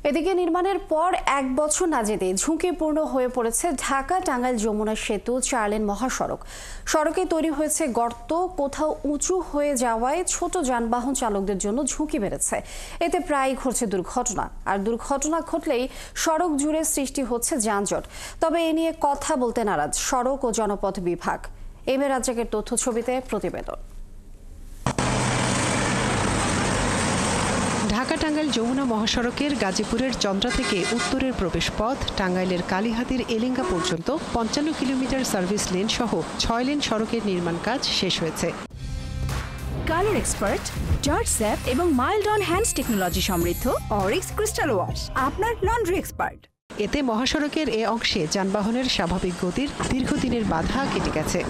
এদিকে নির্মাণের পর 1 বছর না যেতে ঝুঁকিপূর্ণ হয়ে পড়েছে ঢাকা-টাঙ্গাইল যমুনা সেতু 4 লেন মহাসড়ক। সড়কে তৈরি হয়েছে গর্ত, কোথাও উঁচু হয়ে যাওয়ায় ছোট যানবাহন চালকদের জন্য ঝুঁকি বেড়েছে। এতে প্রায়ই ঘটছে দুর্ঘটনা, আর দুর্ঘটনা ঘটলেই সড়ক জুড়ে সৃষ্টি হচ্ছে যানজট। তবে এ নিয়ে কথা বলতে নারাজ সড়ক ও জনপথ বিভাগ। এম এ রাজ্জাকের তথ্য ছবিতে প্রতিবেদন। ঢাকা-টাঙ্গাইল যমুনা মহাসড়কের গাজীপুরের চন্দ্রা থেকে উত্তরের প্রবেশ পথ, টাঙ্গাইলের কালীহাতির এলেঙ্গা পর্যন্ত 55 কিলোমিটার সার্ভিস লেন সহ 6 লেন সড়কের নির্মাণ কাজ শেষ হয়েছে। কালার এক্সপার্ট, জর্জ স্যাপ এবং মাইল্ড অন হ্যান্ডস টেকনোলজি সমৃদ্ধ অরিক্স ক্রিস্টাল ওয়াশ আপনার লন্ড্রি এক্সপার্ট। এতে মহাসড়কের এ অংশে যানবাহনের স্বাভাবিক গতির দীর্ঘদিনের বাধা কেটে গেছে।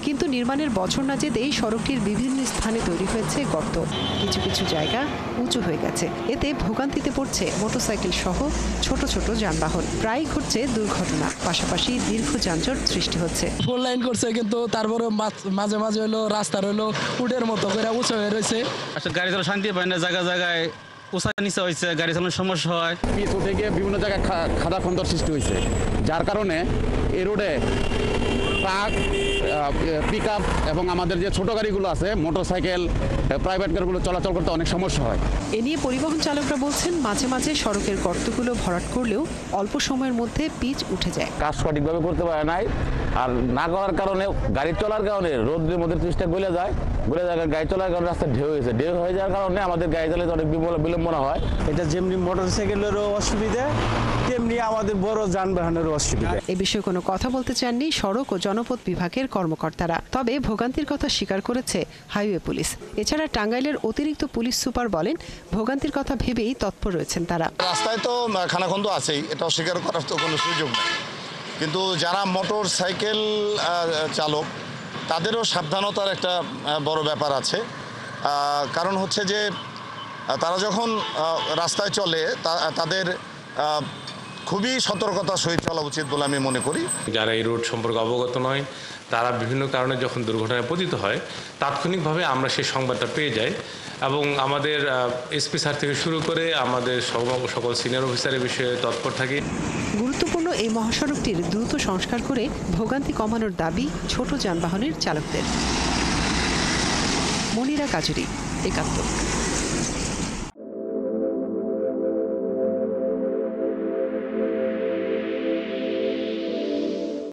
কিন্তু নির্মাণের বছর না যেতেই সড়কটির বিভিন্ন স্থানে তৈরি হয়েছে গর্ত, কিছু কিছু জায়গা উঁচু হয়ে গেছে। এতে ভোগান্তিতে পড়ছে মোটরসাইকেল সহ ছোট ছোট যানবাহন। প্রায় ঘটছে দুর্ঘটনা, পাশাপাশি দীর্ঘ যানজট সৃষ্টি হচ্ছে। 4 লাইন করছে, কিন্তু তারপরে মাঝে মাঝে হলো রাস্তা রইলো উডের মতো করে উঁচু হয়ে রয়েছে। আসলে গাড়ি চালানো শান্তি পায় না, জায়গায় জায়গায় উঁচা নিচে হয়েছে, গাড়ি চালানোর সমস্যা হয়। পিচ উঠে গিয়ে বিভিন্ন জায়গায় খাদা খন্দর সৃষ্টি হয়েছে, যার কারণে এই রোডে ট্রাক, পিক আপ এবং আমাদের যে ছোট গাড়িগুলো আছে, মোটরসাইকেল, প্রাইভেট গাড়িগুলো চলাচল করতে অনেক সমস্যা হয়। এ নিয়ে পরিবহন চালকরা বলছেন, মাঝে মাঝে সড়কের গর্তগুলো ভরাট করলেও অল্প সময়ের মধ্যে পিচ উঠে যায়। কাজ সঠিকভাবে করতে পারে নাই, আর না করার কারণে গাড়ি চলার কারণে রোদের মধ্যে পিচটা গলে যায়, গাড়ি চলার কারণে রাস্তা ঢেউ হয়ে যাওয়ার কারণে আমাদের গাড়ি চালাতে অনেক বিলম্বনা হয়। এটা যেমনি মোটরসাইকেলেরও অসুবিধা, তেমনি আমাদের বড় যানবাহনেরও অসুবিধা। এ বিষয়ে কোনো কথা বলতে চাননি সড়ক ও জনপথ বিভাগের কর্মকর্তারা। তবে ভোগান্তির কথা স্বীকার করেছে হাইওয়ে পুলিশ। এছাড়া টাঙ্গাইলের অতিরিক্ত পুলিশ সুপার বলেন, ভোগান্তির কথা ভেবেই তৎপর রয়েছেন তারা। রাস্তায় তো খানাখন্দ আছেই, এটা অস্বীকার করার তো কোনো সুযোগ নেই, কিন্তু যারা মোটর সাইকেল চালক তাদেরও সাবধানতার একটা বড় ব্যাপার আছে। কারণ হচ্ছে যে তারা যখন রাস্তায় চলে তাদের খুবই সতর্কতার সহিত চলা উচিত বলে আমি মনে করি। যারা এই রোড সম্পর্কে অবগত নয়, তারা বিভিন্ন কারণে যখন দুর্ঘটনায় পতিত হয়, তাৎক্ষণিকভাবে আমরা সেই সংবাদটা পেয়ে যাই এবং আমাদের এসপি স্যার থেকে শুরু করে আমাদের সকল সিনিয়র অফিসারের বিষয়ে তৎপর থাকি। গুরুত্বপূর্ণ এই মহাসড়কটির দ্রুত সংস্কার করে ভোগান্তি কমানোর দাবি ছোট যানবাহনের চালকদের। মনিরা কাজুরি, ৭১।